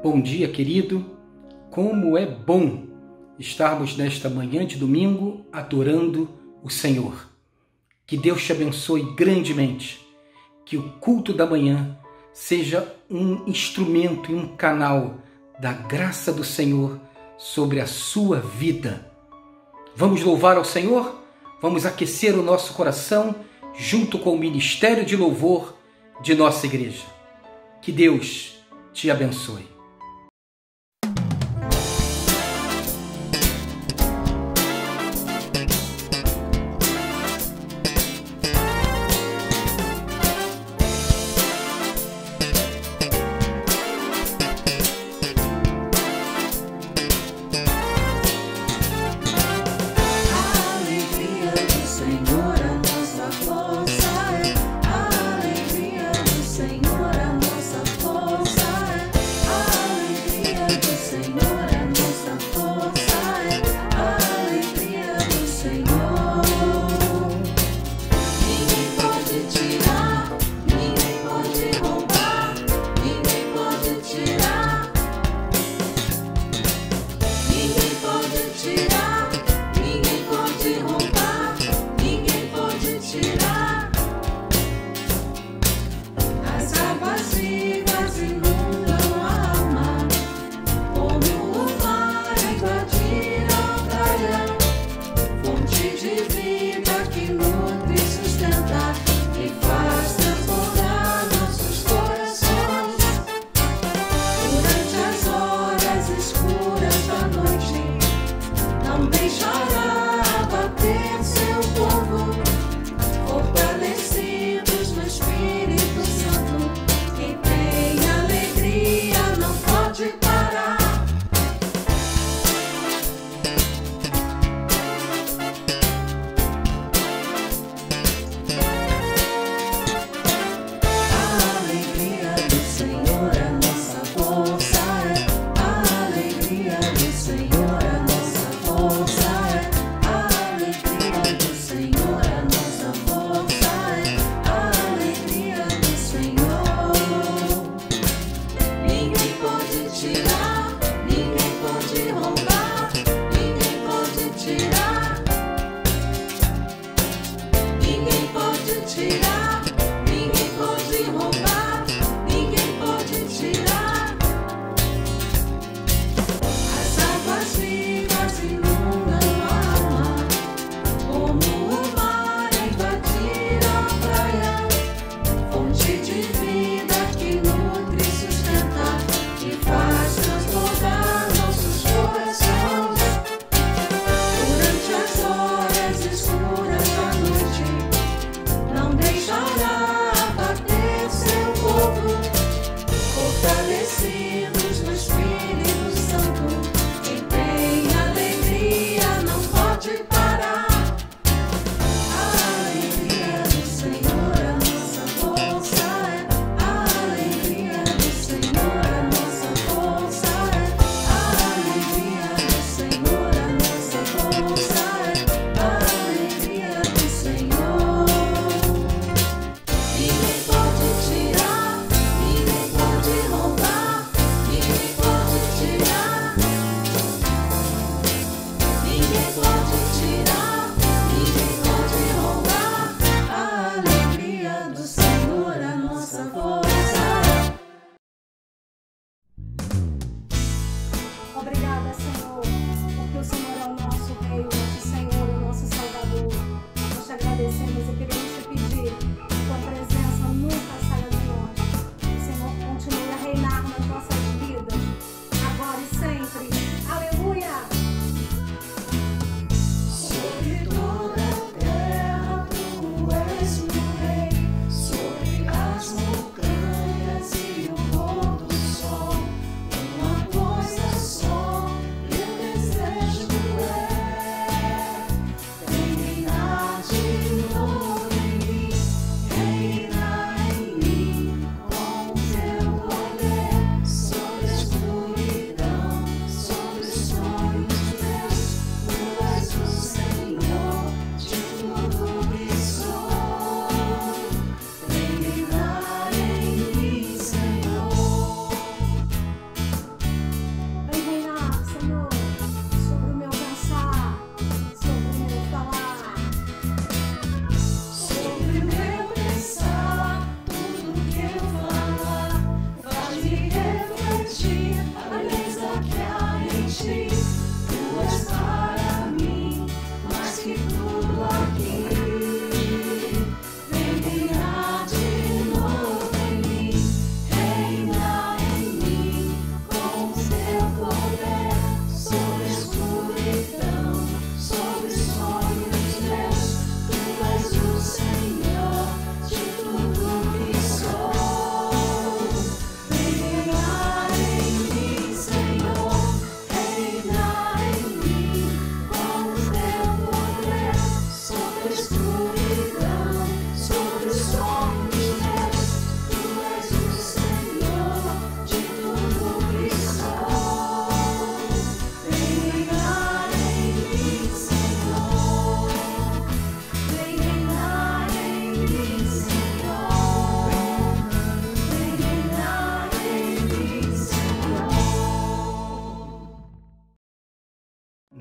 Bom dia, querido. Como é bom estarmos nesta manhã de domingo adorando o Senhor. Que Deus te abençoe grandemente. Que o culto da manhã seja um instrumento e um canal da graça do Senhor sobre a sua vida. Vamos louvar ao Senhor? Vamos aquecer o nosso coração junto com o ministério de louvor de nossa igreja. Que Deus te abençoe.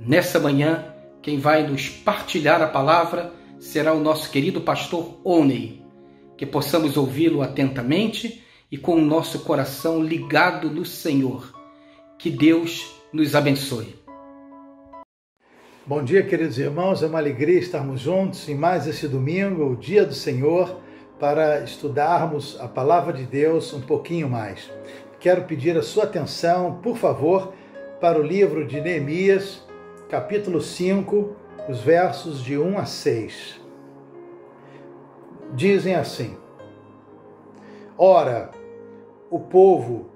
Nessa manhã, quem vai nos partilhar a palavra será o nosso querido pastor Oney. Que possamos ouvi-lo atentamente e com o nosso coração ligado no Senhor. Que Deus nos abençoe. Bom dia, queridos irmãos. É uma alegria estarmos juntos em mais esse domingo, o dia do Senhor, para estudarmos a palavra de Deus um pouquinho mais. Quero pedir a sua atenção, por favor, para o livro de Neemias, capítulo 5, os versos de 1 a 6. Dizem assim: Ora, o povo,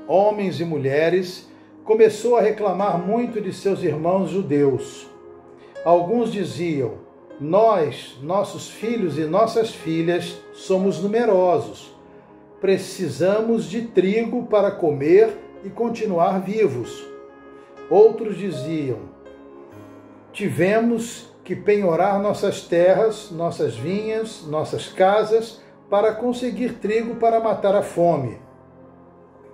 homens e mulheres, começou a reclamar muito de seus irmãos judeus. Alguns diziam: Nós, nossos filhos e nossas filhas, somos numerosos. Precisamos de trigo para comer e continuar vivos. Outros diziam: Tivemos que penhorar nossas terras, nossas vinhas, nossas casas, para conseguir trigo para matar a fome.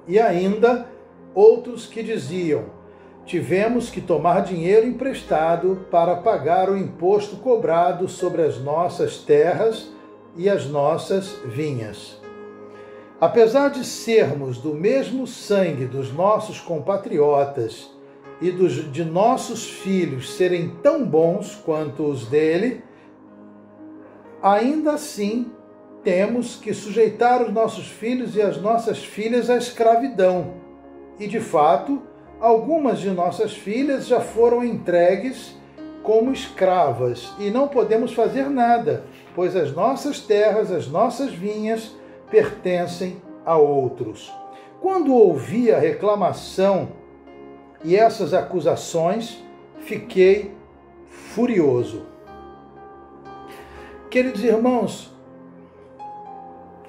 E ainda outros que diziam: Tivemos que tomar dinheiro emprestado para pagar o imposto cobrado sobre as nossas terras e as nossas vinhas. Apesar de sermos do mesmo sangue dos nossos compatriotas e de nossos filhos serem tão bons quanto os dele, ainda assim temos que sujeitar os nossos filhos e as nossas filhas à escravidão. E, de fato, algumas de nossas filhas já foram entregues como escravas e não podemos fazer nada, pois as nossas terras, as nossas vinhas pertencem a outros. Quando ouvi a reclamação e essas acusações, fiquei furioso. Queridos irmãos,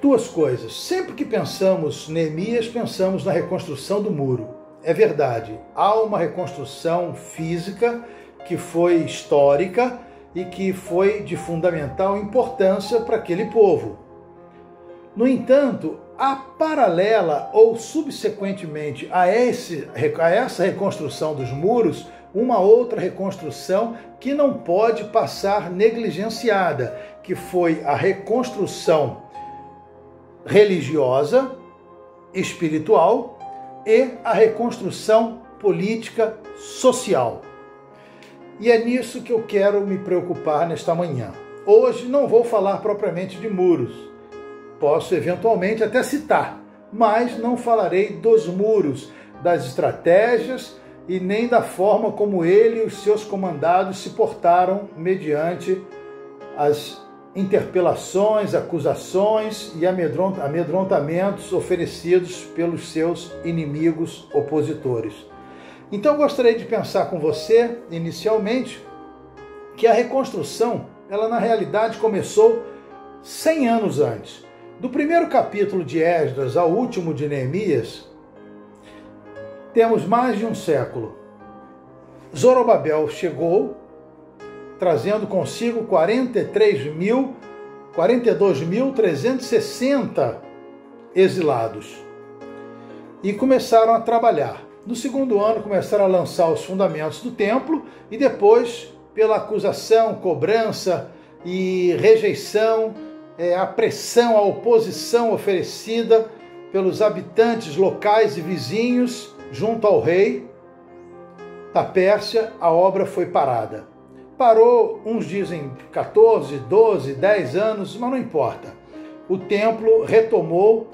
duas coisas. Sempre que pensamos em Neemias, pensamos na reconstrução do muro. É verdade, há uma reconstrução física que foi histórica e que foi de fundamental importância para aquele povo. No entanto, há paralela ou subsequentemente a essa reconstrução dos muros, uma outra reconstrução que não pode passar negligenciada, que foi a reconstrução religiosa, espiritual e a reconstrução política, social. E é nisso que eu quero me preocupar nesta manhã. Hoje não vou falar propriamente de muros. Posso eventualmente até citar, mas não falarei dos muros, das estratégias e nem da forma como ele e os seus comandados se portaram mediante as interpelações, acusações e amedrontamentos oferecidos pelos seus inimigos opositores. Então gostaria de pensar com você, inicialmente, que a reconstrução, ela na realidade começou 100 anos antes. Do primeiro capítulo de Esdras ao último de Neemias, temos mais de um século. Zorobabel chegou, trazendo consigo 42.360 exilados. E começaram a trabalhar. No segundo ano, começaram a lançar os fundamentos do templo e depois, pela acusação, cobrança e rejeição, a pressão, a oposição oferecida pelos habitantes locais e vizinhos junto ao rei da Pérsia, a obra foi parada. Parou, uns dizem 14, 12, 10 anos, mas não importa. O templo retomou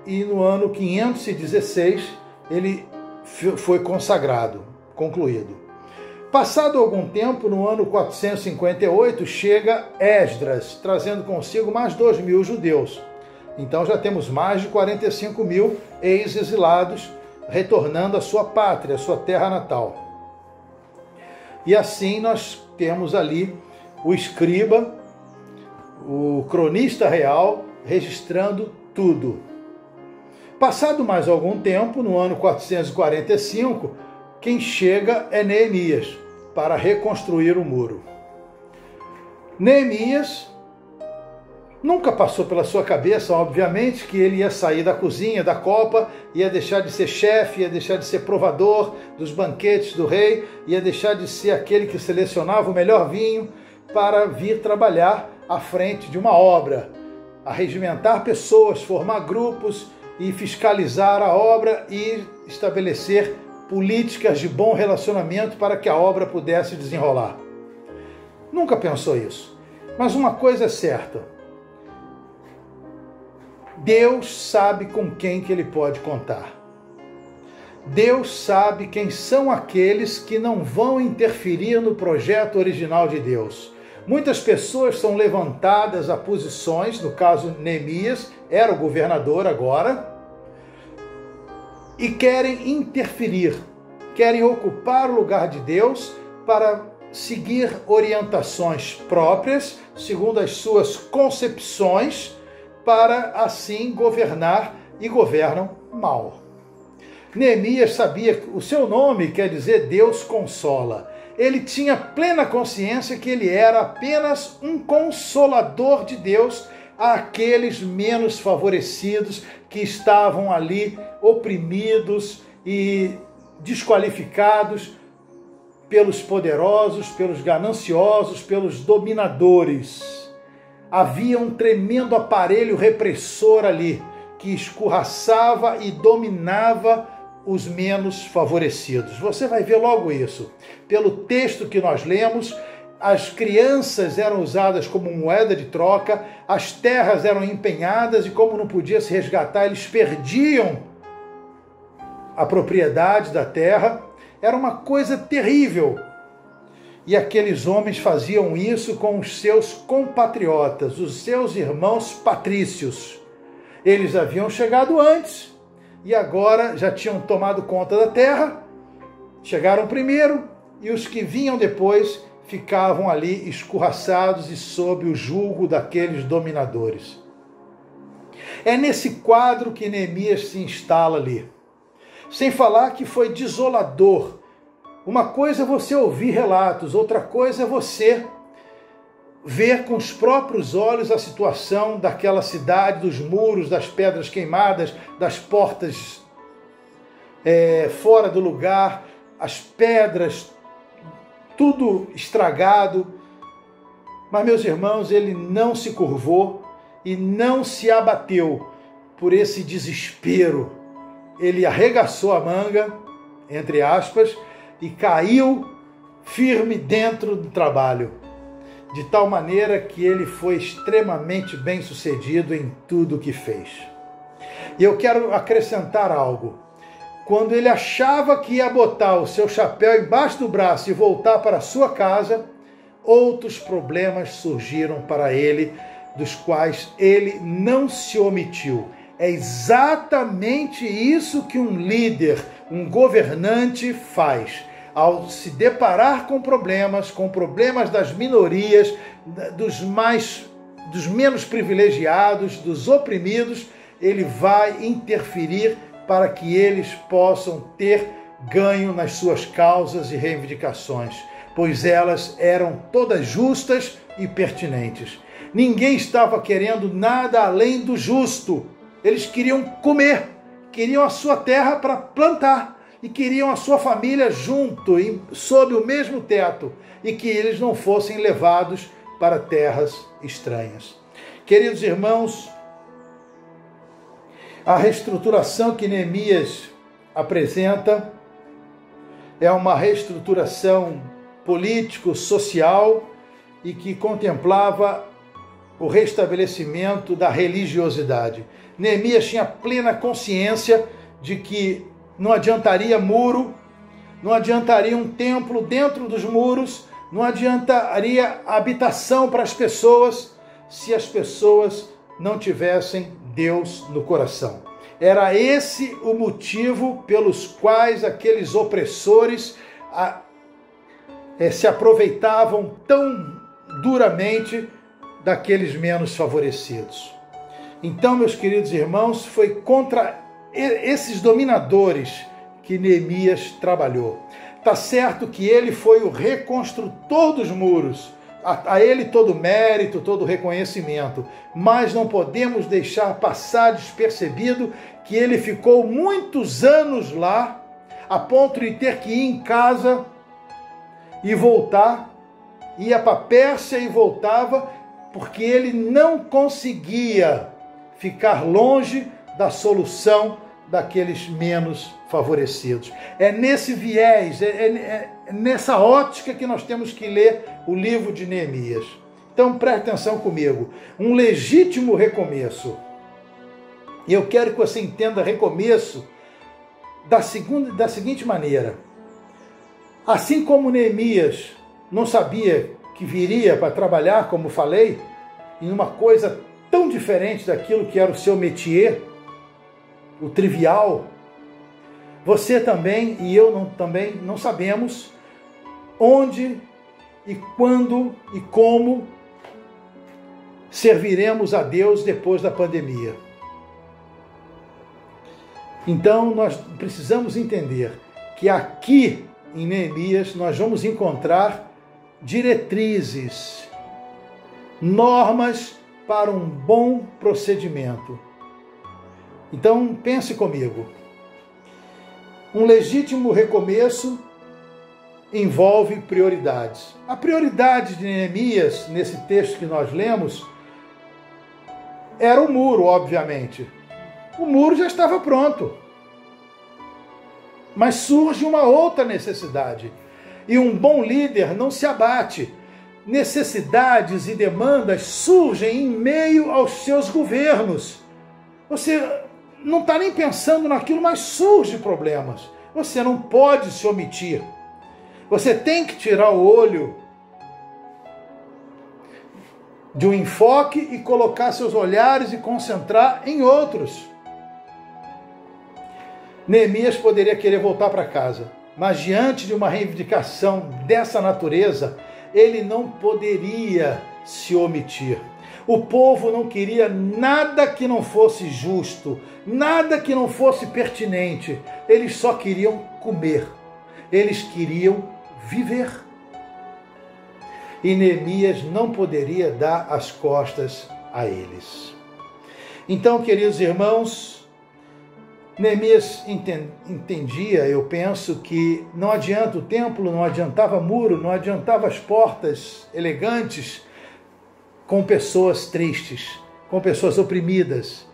e no ano 516 ele foi consagrado, concluído. Passado algum tempo, no ano 458, chega Esdras, trazendo consigo mais 2.000 judeus. Então já temos mais de 45.000 ex-exilados retornando à sua pátria, à sua terra natal. E assim nós temos ali o escriba, o cronista real, registrando tudo. Passado mais algum tempo, no ano 445, quem chega é Neemias para reconstruir o muro. Neemias Nunca passou pela sua cabeça, obviamente, que ele ia sair da cozinha, da copa, ia deixar de ser chefe, ia deixar de ser provador dos banquetes do rei, ia deixar de ser aquele que selecionava o melhor vinho para vir trabalhar à frente de uma obra, arregimentar pessoas, formar grupos e fiscalizar a obra e estabelecer políticas de bom relacionamento para que a obra pudesse desenrolar. Nunca pensou isso. Mas uma coisa é certa: Deus sabe com quem que ele pode contar. Deus sabe quem são aqueles que não vão interferir no projeto original de Deus. Muitas pessoas são levantadas a posições, no caso Neemias, era o governador agora, e querem interferir, querem ocupar o lugar de Deus para seguir orientações próprias, segundo as suas concepções, para assim governar, e governam mal. Neemias sabia que o seu nome quer dizer Deus consola. Ele tinha plena consciência que ele era apenas um consolador de Deus àqueles menos favorecidos que estavam ali oprimidos e desqualificados pelos poderosos, pelos gananciosos, pelos dominadores. Havia um tremendo aparelho repressor ali, que escorraçava e dominava os menos favorecidos. Você vai ver logo isso. Pelo texto que nós lemos, as crianças eram usadas como moeda de troca, as terras eram empenhadas e, como não podia se resgatar, eles perdiam a propriedade da terra. Era uma coisa terrível. E aqueles homens faziam isso com os seus compatriotas, os seus irmãos patrícios. Eles haviam chegado antes e agora já tinham tomado conta da terra, chegaram primeiro, e os que vinham depois ficavam ali escorraçados e sob o julgo daqueles dominadores. É nesse quadro que Neemias se instala ali. Sem falar que foi desolador. Uma coisa é você ouvir relatos, outra coisa é você ver com os próprios olhos a situação daquela cidade, dos muros, das pedras queimadas, das portas fora do lugar, as pedras, tudo estragado. Mas, meus irmãos, ele não se curvou e não se abateu por esse desespero. Ele arregaçou a manga, entre aspas, e caiu firme dentro do trabalho, de tal maneira que ele foi extremamente bem-sucedido em tudo o que fez. E eu quero acrescentar algo. Quando ele achava que ia botar o seu chapéu embaixo do braço e voltar para a sua casa, outros problemas surgiram para ele, dos quais ele não se omitiu. É exatamente isso que um líder, um governante faz. Ao se deparar com problemas das minorias, dos menos privilegiados, dos oprimidos, ele vai interferir para que eles possam ter ganho nas suas causas e reivindicações, pois elas eram todas justas e pertinentes. Ninguém estava querendo nada além do justo. Eles queriam comer, queriam a sua terra para plantar e queriam a sua família junto, sob o mesmo teto, e que eles não fossem levados para terras estranhas. Queridos irmãos, a reestruturação que Neemias apresenta é uma reestruturação político-social e que contemplava o restabelecimento da religiosidade. Neemias tinha plena consciência de que não adiantaria muro, não adiantaria um templo dentro dos muros, não adiantaria habitação para as pessoas, se as pessoas não tivessem Deus no coração. Era esse o motivo pelos quais aqueles opressores se aproveitavam tão duramente daqueles menos favorecidos. Então, meus queridos irmãos, foi contra esses dominadores que Neemias trabalhou. Tá certo que ele foi o reconstrutor dos muros, a ele todo mérito, todo reconhecimento, mas não podemos deixar passar despercebido que ele ficou muitos anos lá, a ponto de ter que ir em casa e voltar, ia para a Pérsia e voltava, porque ele não conseguia ficar longe da solução daqueles menos favorecidos. É nesse viés, é nessa ótica que nós temos que ler o livro de Neemias. Então preste atenção comigo, um legítimo recomeço. E eu quero que você entenda recomeço da seguinte maneira. Assim como Neemias não sabia que viria para trabalhar, como falei, em uma coisa tão diferente daquilo que era o seu métier, o trivial, você também e eu também não sabemos onde e quando e como serviremos a Deus depois da pandemia. Então nós precisamos entender que aqui em Neemias nós vamos encontrar diretrizes, normas para um bom procedimento. Então pense comigo. Um legítimo recomeço envolve prioridades. A prioridade de Neemias, nesse texto que nós lemos, era o muro, obviamente. O muro já estava pronto. Mas surge uma outra necessidade. E um bom líder não se abate. Necessidades e demandas surgem em meio aos seus governos. Você não está nem pensando naquilo, mas surgem problemas. Você não pode se omitir. Você tem que tirar o olho de um enfoque e colocar seus olhares e concentrar em outros. Neemias poderia querer voltar para casa, mas diante de uma reivindicação dessa natureza, ele não poderia se omitir. O povo não queria nada que não fosse justo, nada que não fosse pertinente. Eles só queriam comer. Eles queriam viver. E Neemias não poderia dar as costas a eles. Então, queridos irmãos, Neemias entendia, eu penso, que não adianta o templo, não adiantava muro, não adiantava as portas elegantes com pessoas tristes, com pessoas oprimidas.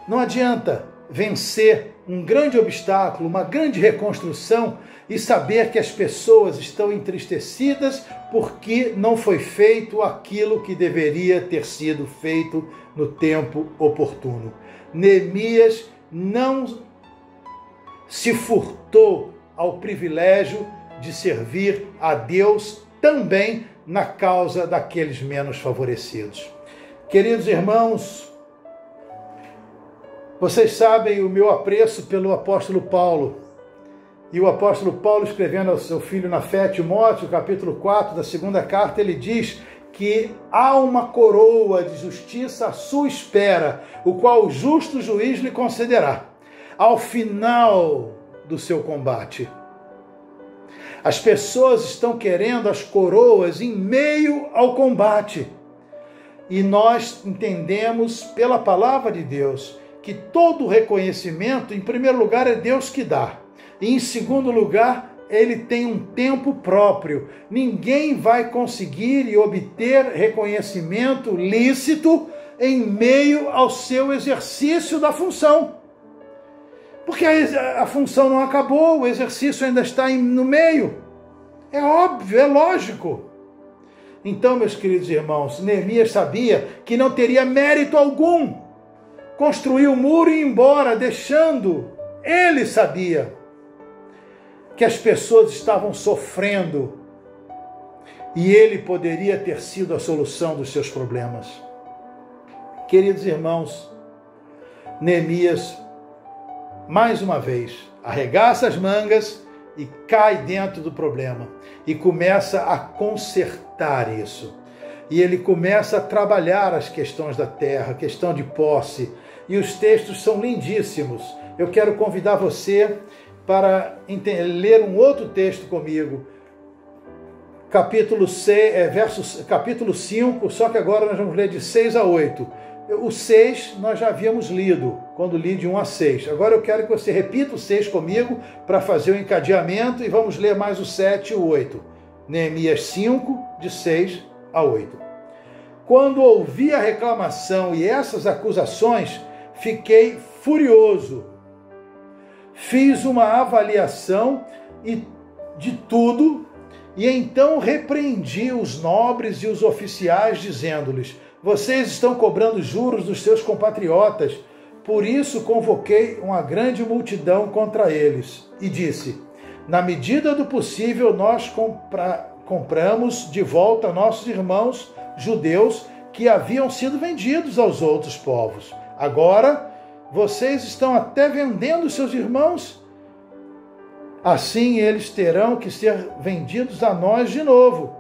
Não adianta vencer um grande obstáculo, uma grande reconstrução e saber que as pessoas estão entristecidas porque não foi feito aquilo que deveria ter sido feito no tempo oportuno. Neemias não se furtou ao privilégio de servir a Deus também na causa daqueles menos favorecidos. Queridos irmãos, vocês sabem o meu apreço pelo apóstolo Paulo. E o apóstolo Paulo, escrevendo ao seu filho na fé, Timóteo, capítulo 4 da segunda carta, ele diz que há uma coroa de justiça à sua espera, o qual o justo juiz lhe concederá ao final do seu combate. As pessoas estão querendo as coroas em meio ao combate. E nós entendemos pela palavra de Deus que todo reconhecimento, em primeiro lugar, é Deus que dá. E em segundo lugar, ele tem um tempo próprio. Ninguém vai conseguir e obter reconhecimento lícito em meio ao seu exercício da função. Porque a função não acabou, o exercício ainda está no meio. É óbvio, é lógico. Então, meus queridos irmãos, Neemias sabia que não teria mérito algum construir o muro e ir embora, deixando. Ele sabia que as pessoas estavam sofrendo e ele poderia ter sido a solução dos seus problemas. Queridos irmãos, Neemias, mais uma vez, arregaça as mangas e cai dentro do problema e começa a consertar isso. E ele começa a trabalhar as questões da terra, questão de posse, e os textos são lindíssimos. Eu quero convidar você para ler um outro texto comigo. capítulo 5, só que agora nós vamos ler de 6 a 8. O 6 nós já havíamos lido, quando li de 1 a 6. Agora eu quero que você repita o 6 comigo para fazer o encadeamento e vamos ler mais o 7 e o 8. Neemias 5, de 6 a 8. Quando ouvi a reclamação e essas acusações, fiquei furioso. Fiz uma avaliação de tudo e então repreendi os nobres e os oficiais, dizendo-lhes: vocês estão cobrando juros dos seus compatriotas. Por isso convoquei uma grande multidão contra eles e disse: na medida do possível nós compramos de volta nossos irmãos judeus que haviam sido vendidos aos outros povos. Agora vocês estão até vendendo seus irmãos. Assim eles terão que ser vendidos a nós de novo.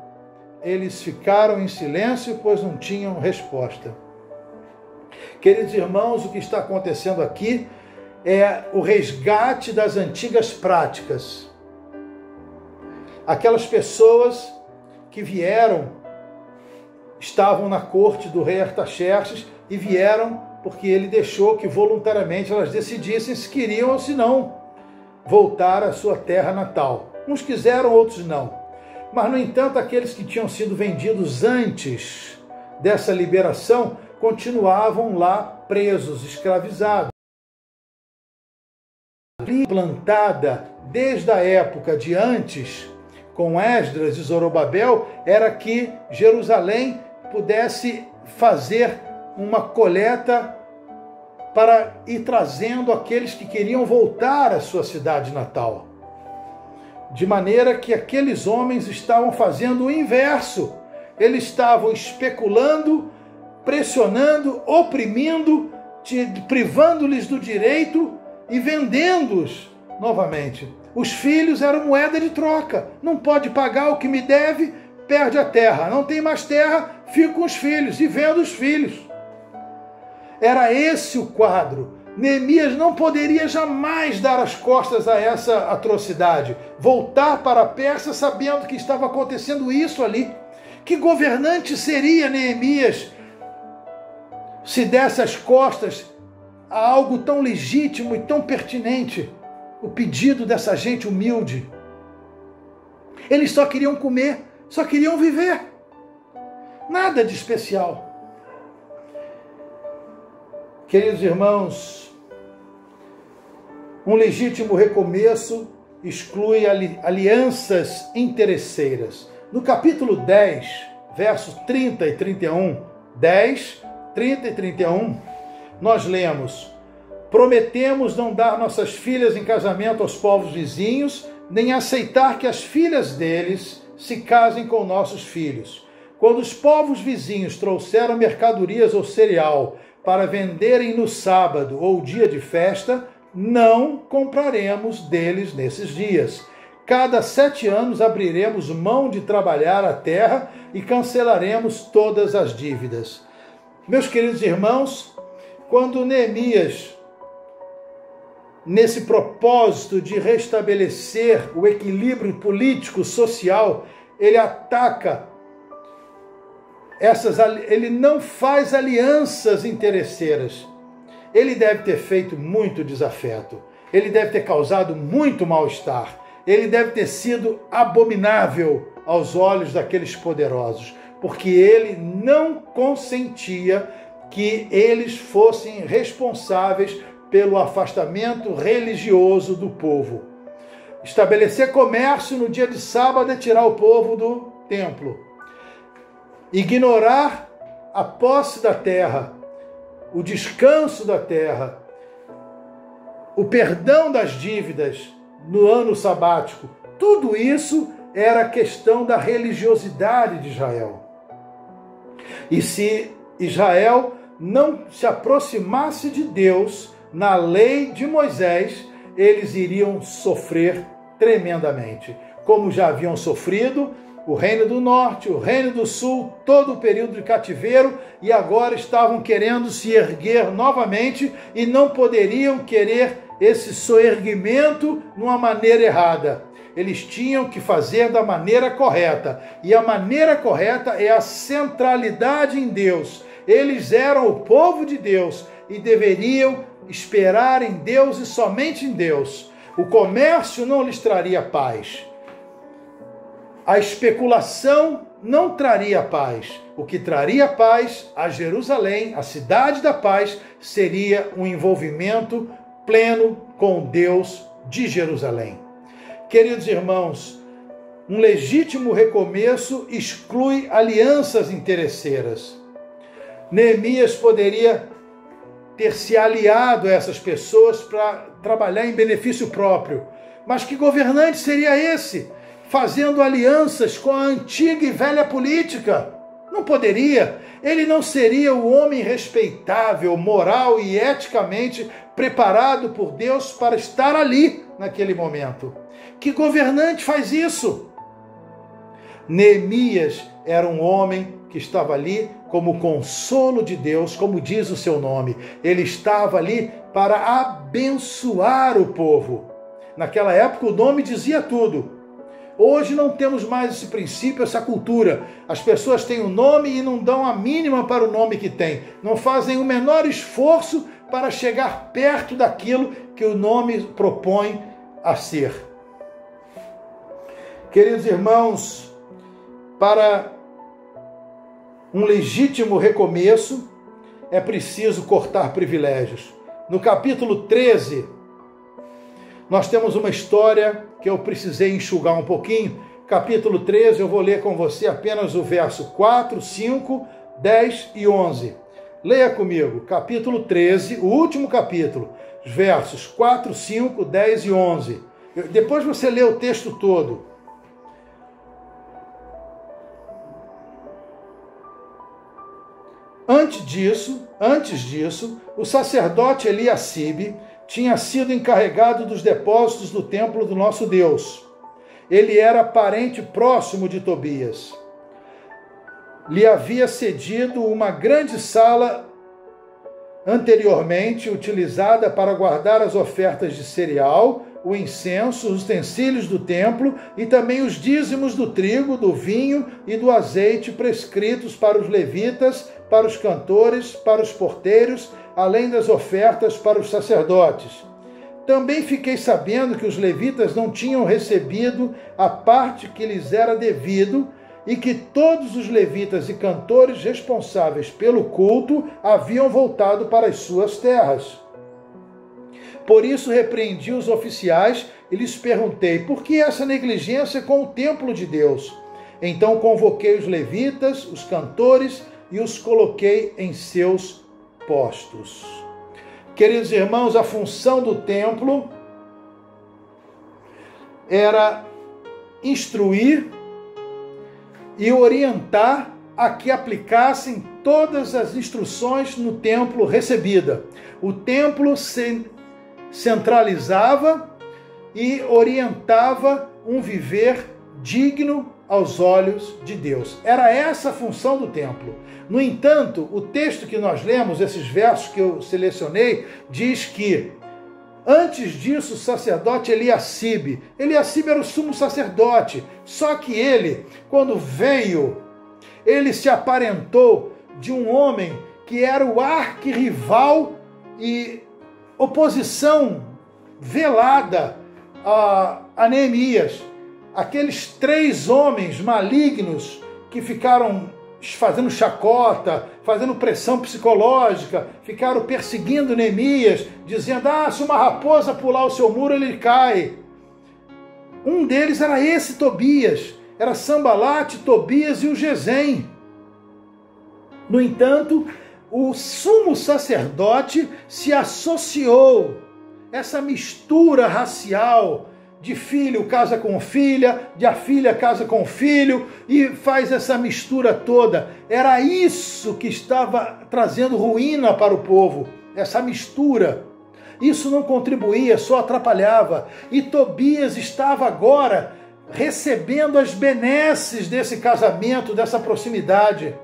Eles ficaram em silêncio, pois não tinham resposta. Queridos irmãos, o que está acontecendo aqui é o resgate das antigas práticas. Aquelas pessoas que vieram, estavam na corte do rei Artaxerxes e vieram porque ele deixou que voluntariamente elas decidissem se queriam ou se não voltar à sua terra natal. Uns quiseram, outros não. Mas, no entanto, aqueles que tinham sido vendidos antes dessa liberação continuavam lá presos, escravizados. Plantada desde a época de antes, com Esdras e Zorobabel, era que Jerusalém pudesse fazer uma coleta para ir trazendo aqueles que queriam voltar à sua cidade natal. De maneira que aqueles homens estavam fazendo o inverso. Eles estavam especulando, pressionando, oprimindo, privando-lhes do direito e vendendo-os novamente. Os filhos eram moeda de troca. Não pode pagar o que me deve, perde a terra. Não tem mais terra, fica com os filhos e vendo os filhos. Era esse o quadro. Neemias não poderia jamais dar as costas a essa atrocidade, voltar para a Pérsia sabendo que estava acontecendo isso ali. Que governante seria Neemias se desse as costas a algo tão legítimo e tão pertinente, o pedido dessa gente humilde? Eles só queriam comer, só queriam viver. Nada de especial. Queridos irmãos, um legítimo recomeço exclui alianças interesseiras. No capítulo 10, versos 30 e 31, 10, 30 e 31, nós lemos: prometemos não dar nossas filhas em casamento aos povos vizinhos, nem aceitar que as filhas deles se casem com nossos filhos. Quando os povos vizinhos trouxeram mercadorias ou cereal para venderem no sábado ou dia de festa, não compraremos deles nesses dias. Cada 7 anos abriremos mão de trabalhar a terra e cancelaremos todas as dívidas. Meus queridos irmãos, quando Neemias, nesse propósito de restabelecer o equilíbrio político-social, ele ataca ele não faz alianças interesseiras. Ele deve ter feito muito desafeto. Ele deve ter causado muito mal-estar. Ele deve ter sido abominável aos olhos daqueles poderosos, porque ele não consentia que eles fossem responsáveis pelo afastamento religioso do povo. Estabelecer comércio no dia de sábado é tirar o povo do templo. Ignorar a posse da terra, o descanso da terra, o perdão das dívidas no ano sabático, tudo isso era questão da religiosidade de Israel. E se Israel não se aproximasse de Deus na lei de Moisés, eles iriam sofrer tremendamente, como já haviam sofrido o Reino do Norte, o Reino do Sul, todo o período de cativeiro, e agora estavam querendo se erguer novamente e não poderiam querer esse soerguimento numa maneira errada. eles tinham que fazer da maneira correta. E a maneira correta é a centralidade em Deus. Eles eram o povo de Deus e deveriam esperar em Deus e somente em Deus. O comércio não lhes traria paz. A especulação não traria paz. O que traria paz a Jerusalém, a cidade da paz, seria um envolvimento pleno com Deus de Jerusalém. Queridos irmãos, um legítimo recomeço exclui alianças interesseiras. Neemias poderia ter se aliado a essas pessoas para trabalhar em benefício próprio. Mas que governante seria esse? Fazendo alianças com a antiga e velha política? Não poderia. Ele não seria o homem respeitável, moral e eticamente preparado por Deus para estar ali naquele momento. Que governante faz isso? Neemias era um homem que estava ali como consolo de Deus, como diz o seu nome. Ele estava ali para abençoar o povo. Naquela época o nome dizia tudo. Hoje não temos mais esse princípio, essa cultura. As pessoas têm um nome e não dão a mínima para o nome que têm. Não fazem o menor esforço para chegar perto daquilo que o nome propõe a ser. Queridos irmãos, para um legítimo recomeço, é preciso cortar privilégios. No capítulo 13, nós temos uma história que eu precisei enxugar um pouquinho. Capítulo 13, eu vou ler com você apenas o verso 4, 5, 10 e 11. Leia comigo, capítulo 13, o último capítulo, versos 4, 5, 10 e 11. Depois você lê o texto todo. Antes disso, o sacerdote Eliacibe tinha sido encarregado dos depósitos do templo do nosso Deus. Ele era parente próximo de Tobias. Lhe havia cedido uma grande sala anteriormente utilizada para guardar as ofertas de cereal, o incenso, os utensílios do templo e também os dízimos do trigo, do vinho e do azeite prescritos para os levitas, para os cantores, para os porteiros, além das ofertas para os sacerdotes. Também fiquei sabendo que os levitas não tinham recebido a parte que lhes era devido e que todos os levitas e cantores responsáveis pelo culto haviam voltado para as suas terras. Por isso repreendi os oficiais e lhes perguntei, por que essa negligência com o templo de Deus? Então convoquei os levitas, os cantores e os coloquei em seus postos. Queridos irmãos, a função do templo era instruir e orientar a que aplicassem todas as instruções no templo recebida. O templo centralizava e orientava um viver digno aos olhos de Deus. Era essa a função do templo. No entanto, o texto que nós lemos, esses versos que eu selecionei, diz que antes disso o sacerdote Eliacibe era o sumo sacerdote, só que ele, quando veio, ele se aparentou de um homem que era o arquirrival e oposição velada a Neemias. Aqueles 3 homens malignos que ficaram fazendo chacota, fazendo pressão psicológica, ficaram perseguindo Neemias, dizendo, se uma raposa pular o seu muro, ele cai. Um deles era esse Tobias, era Sambalate, Tobias e o Gesem. No entanto, o sumo sacerdote se associou, essa mistura racial, de filho casa com filha, de a filha casa com filho, e faz essa mistura toda. Era isso que estava trazendo ruína para o povo, essa mistura. Isso não contribuía, só atrapalhava. E Tobias estava agora recebendo as benesses desse casamento, dessa proximidade.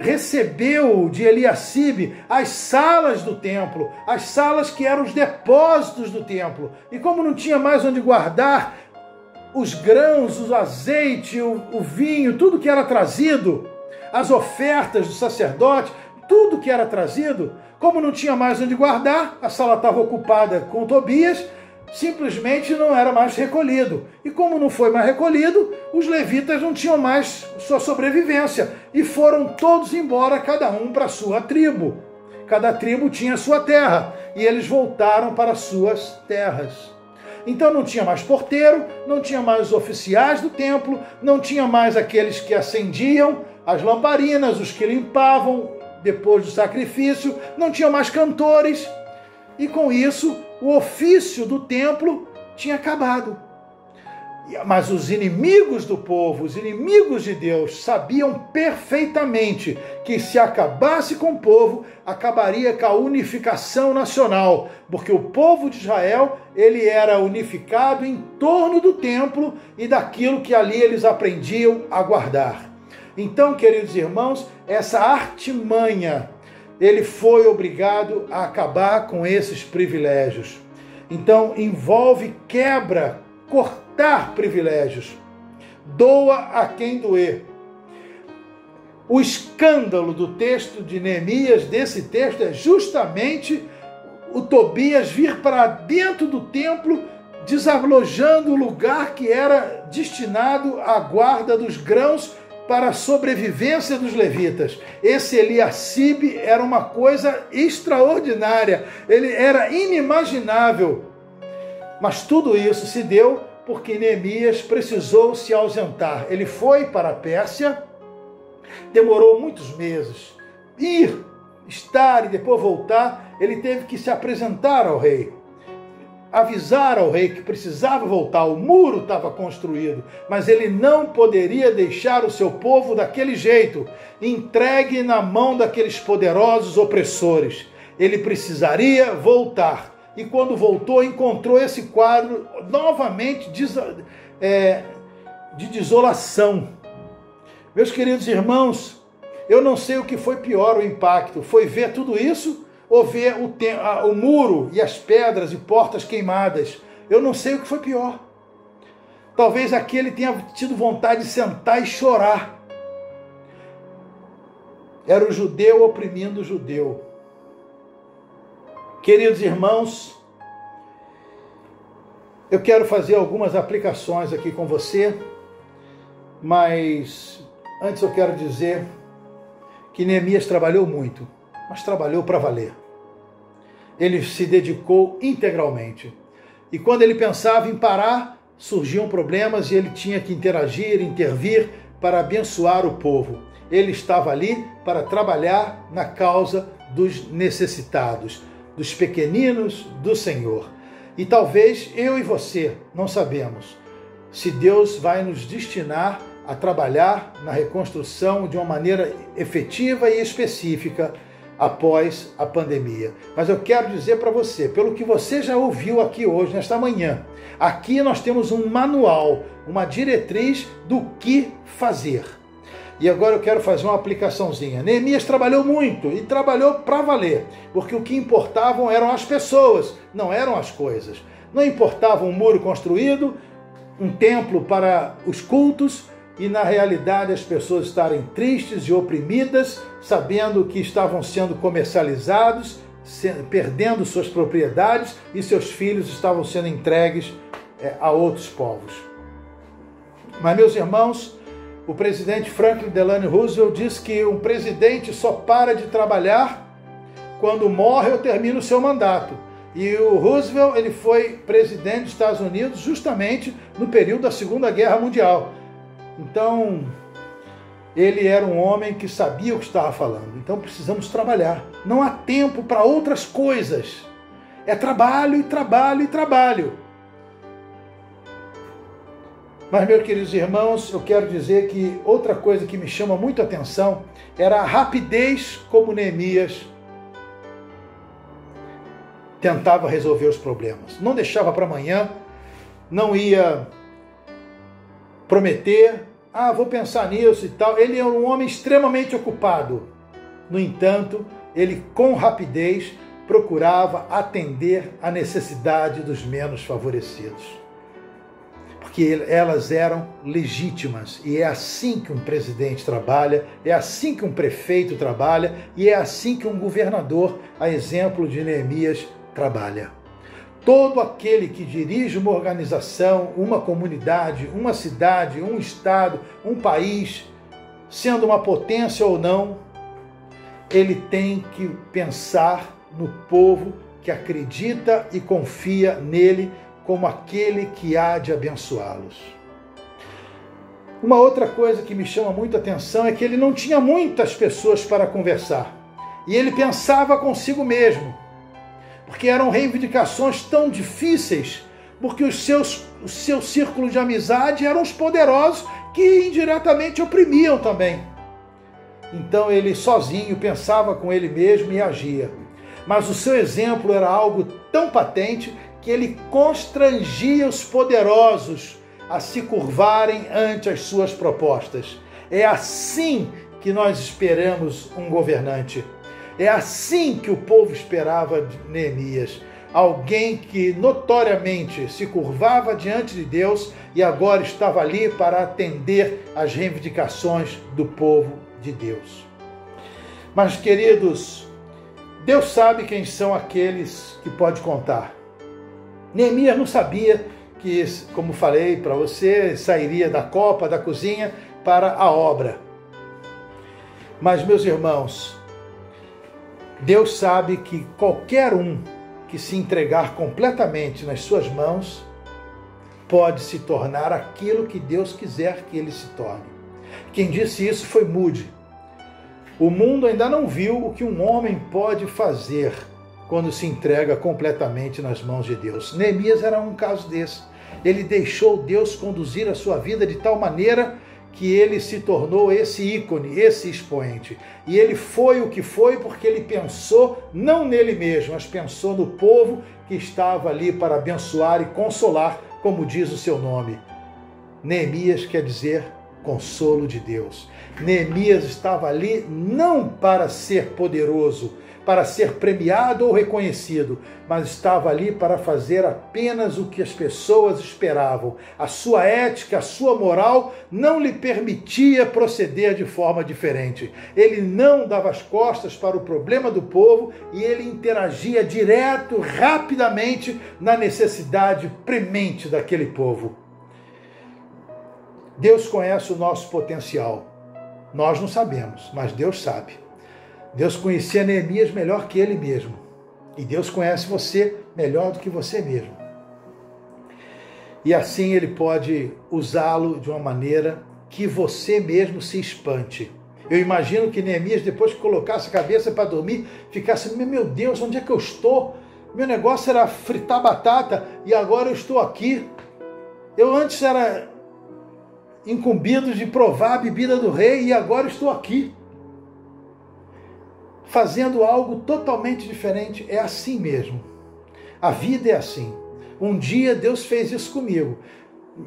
recebeu de Eliacibe as salas do templo, as salas que eram os depósitos do templo. E como não tinha mais onde guardar os grãos, o azeite, o vinho, tudo que era trazido, as ofertas do sacerdote, tudo que era trazido, como não tinha mais onde guardar, a sala estava ocupada com Tobias, simplesmente não era mais recolhido. E como não foi mais recolhido, os levitas não tinham mais sua sobrevivência e foram todos embora, cada um para a sua tribo. Cada tribo tinha a sua terra e eles voltaram para as suas terras. Então não tinha mais porteiro, não tinha mais os oficiais do templo, não tinha mais aqueles que acendiam as lamparinas, os que limpavam depois do sacrifício, não tinha mais cantores. E com isso, o ofício do templo tinha acabado. Mas os inimigos do povo, os inimigos de Deus, sabiam perfeitamente que se acabasse com o povo, acabaria com a unificação nacional, porque o povo de Israel, ele era unificado em torno do templo e daquilo que ali eles aprendiam a guardar. Então, queridos irmãos, essa artimanha, ele foi obrigado a acabar com esses privilégios. Então, envolve quebra, cortar privilégios. Doa a quem doer. O escândalo do texto de Neemias, desse texto, é justamente o Tobias vir para dentro do templo, desalojando o lugar que era destinado à guarda dos grãos para a sobrevivência dos levitas. Esse Eliacibe era uma coisa extraordinária, ele era inimaginável. Mas tudo isso se deu porque Neemias precisou se ausentar. Ele foi para a Pérsia, demorou muitos meses. Ir, estar e depois voltar, ele teve que se apresentar ao rei. Avisar ao rei que precisava voltar, o muro estava construído, mas ele não poderia deixar o seu povo daquele jeito, entregue na mão daqueles poderosos opressores. Ele precisaria voltar. E quando voltou, encontrou esse quadro novamente de desolação. Meus queridos irmãos, eu não sei o que foi pior, o impacto. Foi ver tudo isso ou ver o muro e as pedras e portas queimadas? Eu não sei o que foi pior. Talvez aquele tenha tido vontade de sentar e chorar. Era o judeu oprimindo o judeu. Queridos irmãos, eu quero fazer algumas aplicações aqui com você, mas antes eu quero dizer que Neemias trabalhou muito, mas trabalhou para valer. Ele se dedicou integralmente. E quando ele pensava em parar, surgiam problemas e ele tinha que interagir, intervir para abençoar o povo. Ele estava ali para trabalhar na causa dos necessitados, dos pequeninos do Senhor. E talvez eu e você não sabemos se Deus vai nos destinar a trabalhar na reconstrução de uma maneira efetiva e específica após a pandemia. Mas eu quero dizer para você, pelo que você já ouviu aqui hoje, nesta manhã, aqui nós temos um manual, uma diretriz do que fazer. E agora eu quero fazer uma aplicaçãozinha. Neemias trabalhou muito e trabalhou para valer, porque o que importavam eram as pessoas, não eram as coisas. Não importava um muro construído, um templo para os cultos, e na realidade as pessoas estarem tristes e oprimidas, sabendo que estavam sendo comercializados, perdendo suas propriedades e seus filhos estavam sendo entregues a outros povos. Mas, meus irmãos, o presidente Franklin Delano Roosevelt diz que um presidente só para de trabalhar quando morre ou termina o seu mandato. E o Roosevelt, ele foi presidente dos Estados Unidos justamente no período da Segunda Guerra Mundial. Então, ele era um homem que sabia o que estava falando. Então, precisamos trabalhar. Não há tempo para outras coisas. É trabalho e trabalho e trabalho. Mas, meus queridos irmãos, eu quero dizer que outra coisa que me chama muito a atenção era a rapidez como Neemias tentava resolver os problemas. Não deixava para amanhã, não ia prometer, vou pensar nisso e tal. Ele é um homem extremamente ocupado. No entanto, ele com rapidez procurava atender à necessidade dos menos favorecidos. Porque elas eram legítimas. E é assim que um presidente trabalha, é assim que um prefeito trabalha, e é assim que um governador, a exemplo de Neemias, trabalha. Todo aquele que dirige uma organização, uma comunidade, uma cidade, um estado, um país, sendo uma potência ou não, ele tem que pensar no povo que acredita e confia nele como aquele que há de abençoá-los. Uma outra coisa que me chama muita atenção é que ele não tinha muitas pessoas para conversar. E ele pensava consigo mesmo, porque eram reivindicações tão difíceis, porque o seu círculo de amizade eram os poderosos que indiretamente oprimiam também. Então ele sozinho pensava com ele mesmo e agia. Mas o seu exemplo era algo tão patente que ele constrangia os poderosos a se curvarem ante as suas propostas. É assim que nós esperamos um governante. É assim que o povo esperava de Neemias. Alguém que notoriamente se curvava diante de Deus e agora estava ali para atender às reivindicações do povo de Deus. Mas, queridos, Deus sabe quem são aqueles que pode contar. Neemias não sabia que, como falei para você, sairia da copa, da cozinha para a obra. Mas, meus irmãos, Deus sabe que qualquer um que se entregar completamente nas suas mãos pode se tornar aquilo que Deus quiser que ele se torne. Quem disse isso foi Moody. O mundo ainda não viu o que um homem pode fazer quando se entrega completamente nas mãos de Deus. Neemias era um caso desse. Ele deixou Deus conduzir a sua vida de tal maneira que ele se tornou esse ícone, esse expoente. E ele foi o que foi porque ele pensou não nele mesmo, mas pensou no povo que estava ali para abençoar e consolar, como diz o seu nome. Neemias quer dizer consolo de Deus. Neemias estava ali não para ser poderoso, para ser premiado ou reconhecido, mas estava ali para fazer apenas o que as pessoas esperavam. A sua ética, a sua moral não lhe permitia proceder de forma diferente. Ele não dava as costas para o problema do povo e ele interagia direto, rapidamente, na necessidade premente daquele povo. Deus conhece o nosso potencial. Nós não sabemos, mas Deus sabe. Deus conhecia Neemias melhor que ele mesmo. E Deus conhece você melhor do que você mesmo. E assim ele pode usá-lo de uma maneira que você mesmo se espante. Eu imagino que Neemias, depois que colocasse a cabeça para dormir, ficasse, meu Deus, onde é que eu estou? Meu negócio era fritar batata e agora eu estou aqui. Eu antes era incumbido de provar a bebida do rei e agora estou aqui, fazendo algo totalmente diferente. É assim mesmo. A vida é assim. Um dia Deus fez isso comigo.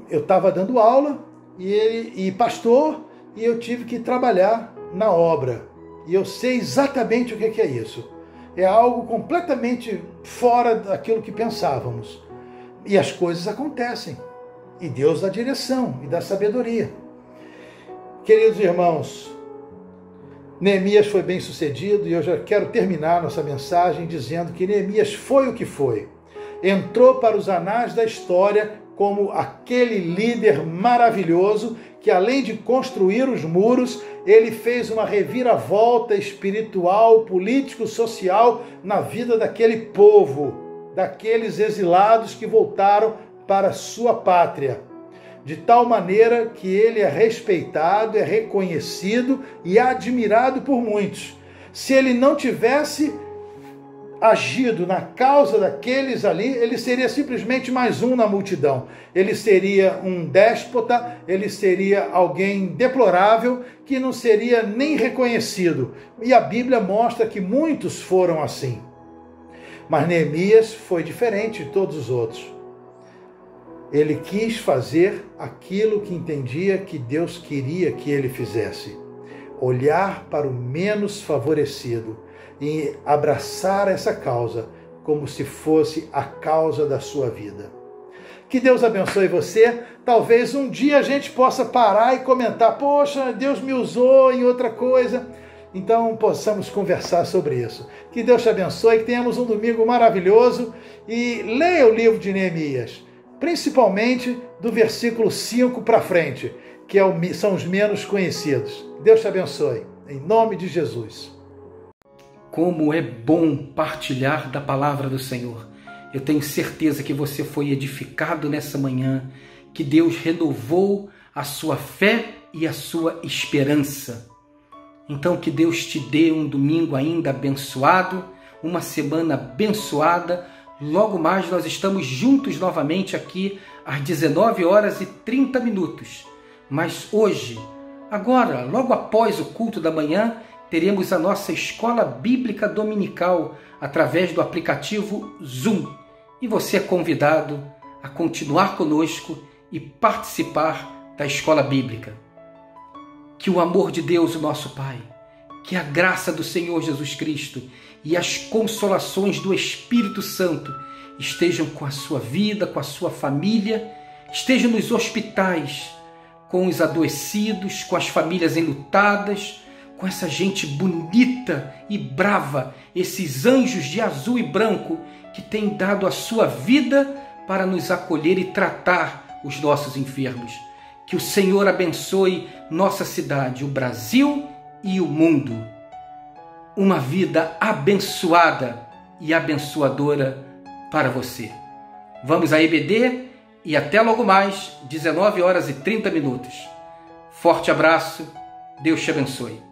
Eu estava dando aula e pastor, e eu tive que trabalhar na obra. E eu sei exatamente o que é isso. É algo completamente fora daquilo que pensávamos. E as coisas acontecem. E Deus dá direção e dá sabedoria. Queridos irmãos, Neemias foi bem sucedido e eu já quero terminar nossa mensagem dizendo que Neemias foi o que foi. Entrou para os anais da história como aquele líder maravilhoso que, além de construir os muros, ele fez uma reviravolta espiritual, político, social na vida daquele povo, daqueles exilados que voltaram para a sua pátria, de tal maneira que ele é respeitado, é reconhecido e admirado por muitos. Se ele não tivesse agido na causa daqueles ali, ele seria simplesmente mais um na multidão. Ele seria um déspota, ele seria alguém deplorável, que não seria nem reconhecido. E a Bíblia mostra que muitos foram assim. Mas Neemias foi diferente de todos os outros. Ele quis fazer aquilo que entendia que Deus queria que ele fizesse. Olhar para o menos favorecido e abraçar essa causa como se fosse a causa da sua vida. Que Deus abençoe você. Talvez um dia a gente possa parar e comentar: poxa, Deus me usou em outra coisa. Então possamos conversar sobre isso. Que Deus te abençoe, que tenhamos um domingo maravilhoso e leia o livro de Neemias, principalmente do versículo 5 para frente, que são os menos conhecidos. Deus te abençoe, em nome de Jesus. Como é bom partilhar da palavra do Senhor. Eu tenho certeza que você foi edificado nessa manhã, que Deus renovou a sua fé e a sua esperança. Então que Deus te dê um domingo ainda abençoado, uma semana abençoada. Logo mais nós estamos juntos novamente aqui às 19h30. Mas hoje, agora, logo após o culto da manhã, teremos a nossa escola bíblica dominical através do aplicativo Zoom. E você é convidado a continuar conosco e participar da escola bíblica. Que o amor de Deus, o nosso Pai, que a graça do Senhor Jesus Cristo e as consolações do Espírito Santo estejam com a sua vida, com a sua família, estejam nos hospitais, com os adoecidos, com as famílias enlutadas, com essa gente bonita e brava, esses anjos de azul e branco que têm dado a sua vida para nos acolher e tratar os nossos enfermos. Que o Senhor abençoe nossa cidade, o Brasil e o mundo. Uma vida abençoada e abençoadora para você. Vamos à EBD e até logo mais, 19h30. Forte abraço, Deus te abençoe.